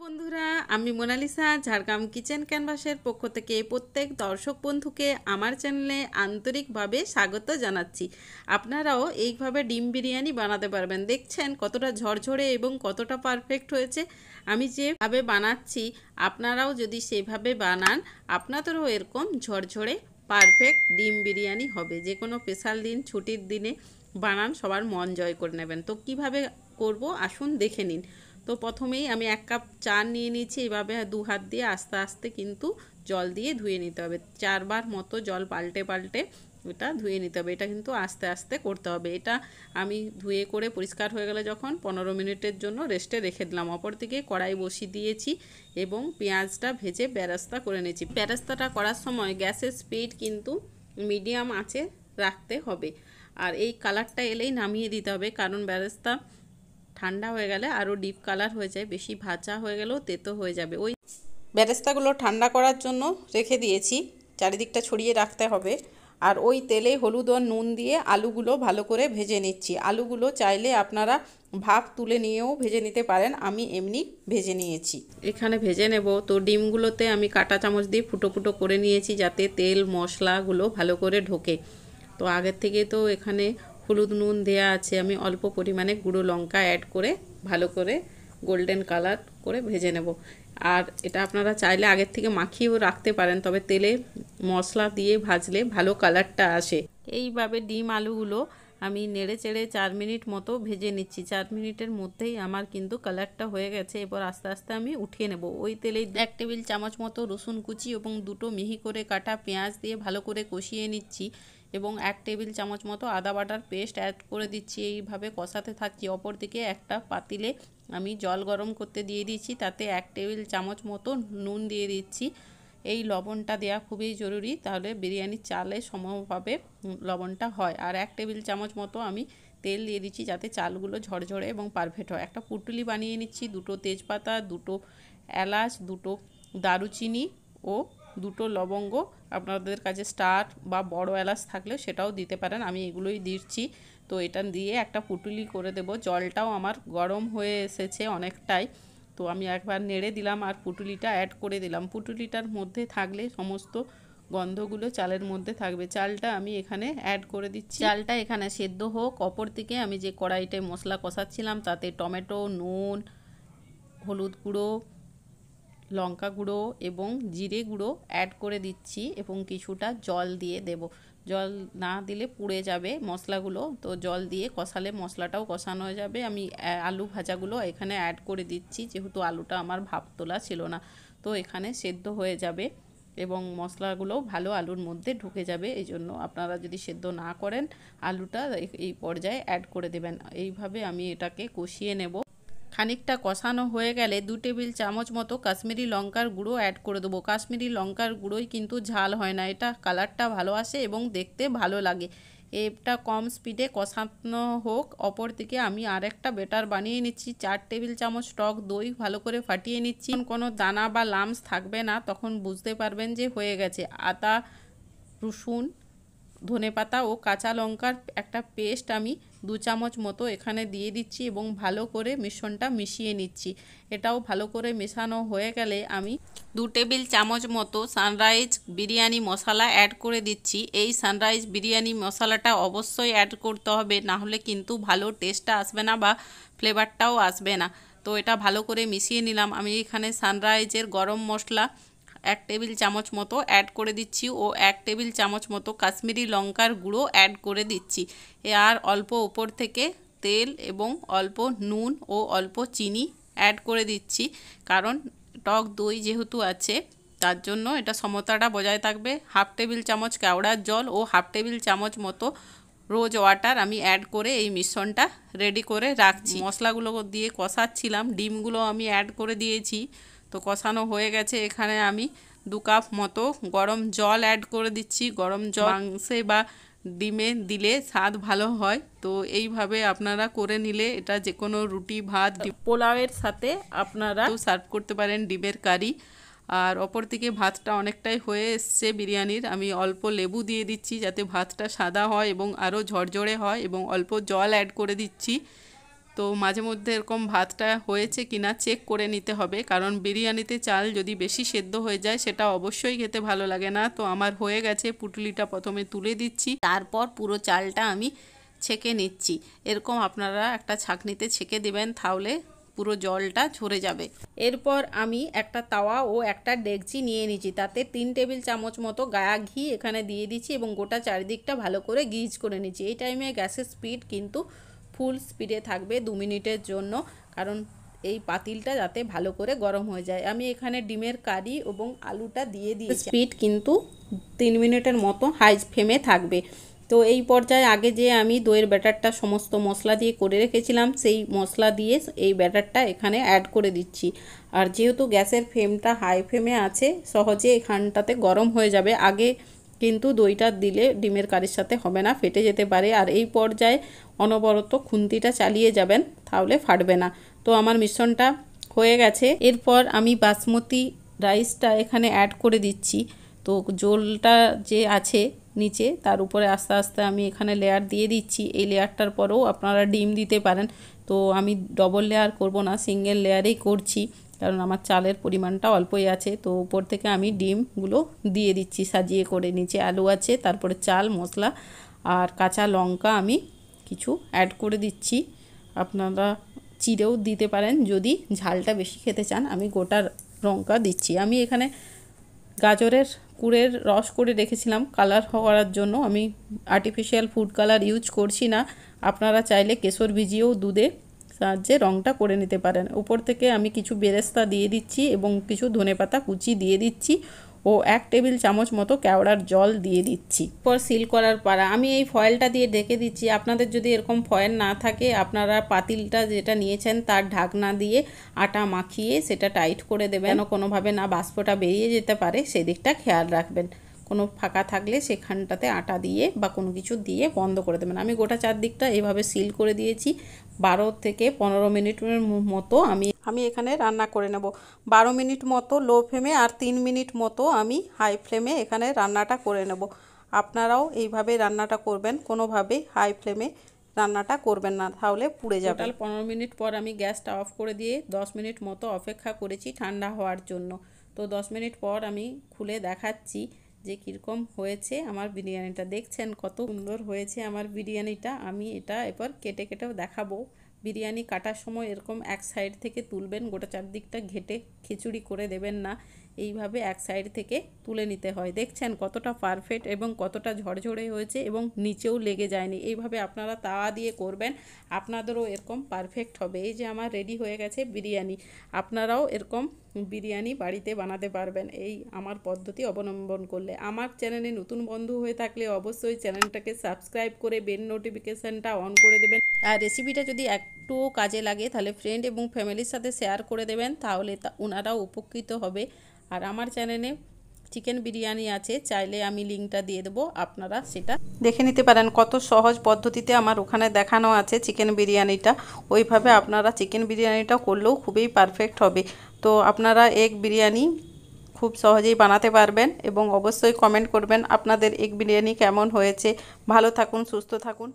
বন্ধুরা, আমি Mona Lisa Jhargram kitchen ক্যানভাসের পক্ষ থেকে প্রত্যেক দর্শক বন্ধুকে আমার চ্যানেলে আন্তরিকভাবে স্বাগত জানাচ্ছি। আপনারাও এইভাবে ডিম বিরিয়ানি বানাতে পারবেন। দেখছেন কতটা ঝরঝরে এবং কতটা পারফেক্ট হয়েছে। আমি যেভাবে বানাচ্ছি আপনারাও যদি সেভাবে বানান আপনাদেরও এরকম ঝরঝরে পারফেক্ট ডিম বিরিয়ানি হবে। যে কোনো স্পেশাল দিন, ছুটির দিনে বানান, সবার মন জয় করে নেবেন। তো কিভাবে করব আসুন দেখে নিন। তো প্রথমেই আমি 1 কাপ চা নিয়ে নিয়েছি। এইভাবে 2 হাত দিয়ে আস্তে আস্তে কিন্তু জল দিয়ে ধুয়ে নিতে হবে। 4 বার মতো জল পাল্টে পাল্টে এটা ধুয়ে নিতে হবে। এটা কিন্তু আস্তে আস্তে করতে হবে। এটা আমি ধুয়ে করে পরিষ্কার হয়ে গেলে যখন 15 মিনিটের জন্য রেস্টে রেখে দিলাম। অপরদিকে কড়াই বসিয়ে দিয়েছি এবং পেঁয়াজটা ভেজে বেরেস্তা করে নিয়েছি। বেরেস্তাটা করার সময় গ্যাসের স্পিড কিন্তু মিডিয়াম আঁচে রাখতে হবে। আর এই কালারটা এলেই নামিয়ে দিতে হবে, কারণ বেরেস্তা ঠান্ডা হয়ে গেলে আরও ডিপ কালার হয়ে যায়, বেশি ভাজা হয়ে গেলেও তেতো হয়ে যাবে। ওই বেরেস্তাগুলো ঠান্ডা করার জন্য রেখে দিয়েছি, চারিদিকটা ছড়িয়ে রাখতে হবে। আর ওই তেলে হলুদ ও নুন দিয়ে আলুগুলো ভালো করে ভেজে নিচ্ছি। আলুগুলো চাইলে আপনারা ভাপ তুলে নিয়েও ভেজে নিতে পারেন, আমি এমনি ভেজে নিয়েছি। এখানে ভেজে নেব। তো ডিমগুলোতে আমি কাঁটা চামচ দিয়ে ফুটো ফুটো করে নিয়েছি যাতে তেল মশলাগুলো ভালো করে ঢোকে। তো আগের থেকে তো এখানে হলুদ নুন দেয়া আছে। আমি অল্প পরিমাণে গুঁড়ো লঙ্কা অ্যাড করে ভালো করে গোল্ডেন কালার করে ভেজে নেব। আর এটা আপনারা চাইলে আগের থেকে মাখিয়েও রাখতে পারেন, তবে তেলে মশলা দিয়ে ভাজলে ভালো কালারটা আসে। এইভাবে ডিম আলুগুলো আমি নেড়ে চেড়ে 4 মিনিট মতো ভেজে নিচ্ছি। 4 মিনিটের মধ্যেই আমার কিন্তু কালারটা হয়ে গেছে। এবার আস্তে আস্তে আমি উঠিয়ে নেব। ওই তেলেই 1 টেবিল চামচ মতো রসুন কুচি এবং 2টো মিহি করে কাটা পেঁয়াজ দিয়ে ভালো করে কষিয়ে নিচ্ছি এবং 1 টেবিল চামচ মতো আদা বাটার পেস্ট অ্যাড করে দিচ্ছি। এইভাবে কষাতে থাকছি। অপরদিকে একটা পাতিলে আমি জল গরম করতে দিয়ে দিচ্ছি, তাতে 1 টেবিল চামচ মতো নুন দিয়ে দিচ্ছি। এই লবণটা দেওয়া খুবই জরুরি, তাহলে বিরিয়ানির চালে সমভাবে লবণটা হয়। আর 1 টেবিল চামচ মতো আমি তেল দিয়ে দিচ্ছি যাতে চালগুলো ঝরঝরে এবং পারফেক্ট হয়। একটা পুটুলি বানিয়ে নিচ্ছি, 2টো তেজপাতা, 2টো এলাচ, 2টো দারুচিনি ও 2টো লবঙ্গ। আপনাদের কাছে স্টার বা বড় এলাচ থাকলে সেটাও দিতে পারেন, আমি এগুলোই দিচ্ছি। তো এটা দিয়ে একটা পুটুলি করে দেব। জলটাও আমার গরম হয়ে এসেছে অনেকটাই, তো আমি একবার নেড়ে দিলাম আর পুটুলিটা অ্যাড করে দিলাম। পুটুলিটার মধ্যে থাকলে সমস্ত গন্ধগুলো চালের মধ্যে থাকবে। চালটা আমি এখানে অ্যাড করে দিচ্ছি। চালটা এখানে সেদ্ধ হোক। অপরদিকে আমি যে কড়াইটায় মশলা কষাচ্ছিলাম তাতে টমেটো, নুন, হলুদ গুঁড়ো, লঙ্কা গুঁড়ো এবং জিরে গুঁড়ো অ্যাড করে দিচ্ছি এবং কিছুটা জল দিয়ে দেব। জল না দিলে পুড়ে যাবে মশলাগুলো, তো জল দিয়ে কষালে মশলাটাও কষানো হয়ে যাবে। আমি আলু ভাজাগুলো এখানে অ্যাড করে দিচ্ছি, যেহেতু আলুটা আমার ভাপ তোলা ছিল না, তো এখানে সেদ্ধ হয়ে যাবে এবং মশলাগুলো ভালো আলুর মধ্যে ঢুকে যাবে। এই জন্য আপনারা যদি সেদ্ধ না করেন আলুটা এই পর্যায়ে অ্যাড করে দেবেন। এইভাবে আমি এটাকে কষিয়ে নেব। খানিকটা কষানো হয়ে গেলে 2 টেবিল চামচ মতো কাশ্মীরি লঙ্কার গুঁড়ো অ্যাড করে দেবো। কাশ্মীরি লঙ্কার গুঁড়োই কিন্তু ঝাল হয় না, এটা কালারটা ভালো আসে এবং দেখতে ভালো লাগে। এটা কম স্পিডে কষানো হোক। অপরদিকে আমি আরেকটা ব্যাটার বানিয়ে নিচ্ছি। 4 টেবিল চামচ টক দই ভালো করে ফাটিয়ে নিচ্ছি। কোনো দানা বা লামস থাকবে না, তখন বুঝতে পারবেন যে হয়ে গেছে। আদা, রসুন, ধনেপাতা ও কাঁচা লঙ্কার একটা পেস্ট আমি 2 চামচ মতো এখানে দিয়ে দিচ্ছি এবং ভালো করে মিশ্রণটা মিশিয়ে নিচ্ছি। এটাও ভালো করে মেশানো হয়ে গেলে আমি 2 টেবিল চামচ মতো সানরাইজ বিরিয়ানি মশলা অ্যাড করে দিচ্ছি। এই সানরাইজ বিরিয়ানি মশলাটা অবশ্যই অ্যাড করতে হবে, না হলে কিন্তু ভালো টেস্টটা আসবে না বা ফ্লেভারটাও আসবে না। তো এটা ভালো করে মিশিয়ে নিলাম। আমি এখানে সানরাইজের গরম মশলা 1 টেবিল চামচ মতো অ্যাড করে দিচ্ছি ও 1 টেবিল চামচ মতো কাশ্মীরি লঙ্কার গুঁড়ো অ্যাড করে দিচ্ছি। আর অল্প উপর থেকে তেল এবং অল্প নুন ও অল্প চিনি অ্যাড করে দিচ্ছি, কারণ টক দই যেহেতু আছে তার জন্য এটা সমতাটা বজায় থাকবে। 1/2 টেবিল চামচ কেওড়ার জল ও 1/2 টেবিল চামচ মতো রোজ ওয়াটার আমি অ্যাড করে এই মিশ্রণটা রেডি করে রাখছি। মশলাগুলো দিয়ে কষাচ্ছিলাম, ডিমগুলো আমি অ্যাড করে দিয়েছি। তো কষানো হয়ে গেছে। এখানে আমি 2 কাপ মতো গরম জল অ্যাড করে দিচ্ছি। গরম জল মাংসে বা ডিমে দিলে স্বাদ ভালো হয়। তো এইভাবে আপনারা করে নিলে এটা যে কোনো রুটি, ভাত, পোলাওয়ের সাথে আপনারা সার্ভ করতে পারেন ডিমের কারি। আর অপরদিকে ভাতটা অনেকটাই হয়ে এসছে বিরিয়ানির। আমি অল্প লেবু দিয়ে দিচ্ছি যাতে ভাতটা সাদা হয় এবং আরও ঝরঝরে হয় এবং অল্প জল অ্যাড করে দিচ্ছি। তো মাঝে মধ্যে এরকম ভাতটা হয়েছে কিনা চেক করে নিতে হবে, কারণ বিরিয়ানিতে চাল যদি বেশি সেদ্ধ হয়ে যায় সেটা অবশ্যই খেতে ভালো লাগে না। তো আমার হয়ে গেছে, পুটুলিটা প্রথমে তুলে দিচ্ছি, তারপর পুরো চালটা আমি ছেঁকে নিচ্ছি। এরকম আপনারা একটা ছাঁকনিতে ছেঁকে দিবেন, তাহলে পুরো জলটা ঝরে যাবে। এরপর আমি একটা তাওয়া ও একটা ডেকচি নিয়ে নিচ্ছি, তাতে 3 টেবিল চামচ মতো গায়া ঘি এখানে দিয়ে দিচ্ছি এবং গোটা চারিদিকটা ভালো করে গিজ করে নিচ্ছি। এই টাইমে গ্যাসের স্পিড কিন্তু ফুল স্পিডে থাকবে 2 মিনিটের জন্য, কারণ এই পাতিলটা যাতে ভালো করে গরম হয়ে যায়। আমি এখানে ডিমের কারি এবং আলুটা দিয়ে দিয়েছি। স্পিড কিন্তু 3 মিনিটের মতো হাই ফ্লেমে থাকবে। তো এই পর্যায়ে আগে যে আমি দইয়ের ব্যাটারটা সমস্ত মশলা দিয়ে করে রেখেছিলাম, সেই মশলা দিয়ে এই ব্যাটারটা এখানে অ্যাড করে দিচ্ছি। আর যেহেতু গ্যাসের ফ্লেমটা হাই ফ্লেমে আছে, সহজে এখানটাতে গরম হয়ে যাবে। আগে কিন্তু দইটা দিলে ডিমের কারির সাথে হবে না, ফেটে যেতে পারে। আর এই পর্যায়ে অনবরত খুন্তিটা চালিয়ে যাবেন, তাহলে ফাটবে না। তো আমার মিশ্রণটা হয়ে গেছে। এরপর আমি বাসমতি রাইসটা এখানে অ্যাড করে দিচ্ছি। তো জলটা যে আছে নিচে, তার উপরে আস্তে আস্তে আমি এখানে লেয়ার দিয়ে দিচ্ছি। এই লেয়ারটার পরেও আপনারা ডিম দিতে পারেন। তো আমি ডবল লেয়ার করব না, সিঙ্গেল লেয়ারেই করছি, কারণ আমার চালের পরিমাণটা অল্পই আছে। তো উপর থেকে আমি ডিমগুলো দিয়ে দিচ্ছি সাজিয়ে করে। নিচে আলু আছে, তারপরে চাল, মশলা আর কাঁচা লঙ্কা আমি কিছু অ্যাড করে দিচ্ছি। আপনারা চিড়েও দিতে পারেন যদি ঝালটা বেশি খেতে চান। আমি গোটা লঙ্কা দিচ্ছি। আমি এখানে গাজরের কুড়ের রস করে রেখেছিলাম কালার হওয়ার জন্য। আমি আর্টিফিশিয়াল ফুড কালার ইউজ করছি না। আপনারা চাইলে কেশর ভিজিয়েও দুধে সাহায্যে রঙটা করে নিতে পারেন। উপর থেকে আমি কিছু বেরেস্তা দিয়ে দিচ্ছি এবং কিছু ধনেপাতা কুচি দিয়ে দিচ্ছি ও 1 টেবিল চামচ মতো কেওড়ার জল দিয়ে দিচ্ছি। পর সিল করার পাড়া আমি এই ফয়েলটা দিয়ে ঢেকে দিচ্ছি। আপনাদের যদি এরকম ফয়েল না থাকে, আপনারা পাতিলটা যেটা নিয়েছেন তার ঢাকনা দিয়ে আটা মাখিয়ে সেটা টাইট করে দেবেন, কোনোভাবে না বাষ্পটা বেরিয়ে যেতে পারে সেদিকটা খেয়াল রাখবেন। কোনো ফাঁকা থাকলে সেখানটাতে আটা দিয়ে বা কোনো কিছু দিয়ে বন্ধ করে দেবেন। আমি গোটা চারদিকটা এভাবে সিল করে দিয়েছি। 12 থেকে 15 মিনিটের মতো আমি এখানে রান্না করে নেব। 12 মিনিট মতো লো ফ্লেমে আর 3 মিনিট মতো আমি হাই ফ্লেমে এখানে রান্নাটা করে নেব। আপনারাও এইভাবে রান্নাটা করবেন, কোনোভাবে হাই ফ্লেমে রান্নাটা করবেন না, তাহলে পুড়ে যাবে। টোটাল 15 মিনিট পর আমি গ্যাসটা অফ করে দিয়ে 10 মিনিট মতো অপেক্ষা করেছি ঠান্ডা হওয়ার জন্য। তো 10 মিনিট পর আমি খুলে দেখাচ্ছি যে কীরকম হয়েছে আমার বিরিয়ানিটা। দেখছেন কত সুন্দর হয়েছে আমার বিরিয়ানিটা। আমি এটা এবার কেটে কেটেও দেখাবো। বিরিয়ানি কাটার সময় এরকম এক সাইড থেকে তুলবেন, গোটা চারদিকটা ঘেটে খিচুড়ি করে দেবেন না, এইভাবে এক সাইড থেকে তুলে নিতে হয়। দেখছেন কতটা পারফেক্ট এবং কতটা ঝরঝরে হয়েছে এবং নিচেও লেগে যায়নি। এইভাবে আপনারা তাওয়া দিয়ে করবেন, আপনাদেরও এরকম পারফেক্ট হবে। এই যে আমার রেডি হয়ে গেছে বিরিয়ানি। আপনারাও এরকম বিরিয়ানি বাড়িতে বানাতে পারবেন এই আমার পদ্ধতি অবলম্বন করলে। আমার চ্যানেলে নতুন বন্ধু হয়ে থাকলে অবশ্যই চ্যানেলটাকে সাবস্ক্রাইব করে বেল নোটিফিকেশানটা অন করে দেবেন। আর রেসিপিটা যদি একটুও কাজে লাগে তাহলে ফ্রেন্ড এবং ফ্যামিলির সাথে শেয়ার করে দেবেন, তাহলে ওনারাও উপকৃত হবে। আর আমার চ্যানেলে চিকেন বিরিয়ানি আছে, চাইলে আমি লিঙ্কটা দিয়ে দেবো, আপনারা সেটা দেখে নিতে পারেন। কত সহজ পদ্ধতিতে আমার ওখানে দেখানো আছে চিকেন বিরিয়ানিটা। ওইভাবে আপনারা চিকেন বিরিয়ানিটা করলেও খুবই পারফেক্ট হবে। তো আপনারা এগ বিরিয়ানি খুব সহজেই বানাতে পারবেন এবং অবশ্যই কমেন্ট করবেন আপনাদের এগ বিরিয়ানি কেমন হয়েছে। ভালো থাকুন, সুস্থ থাকুন।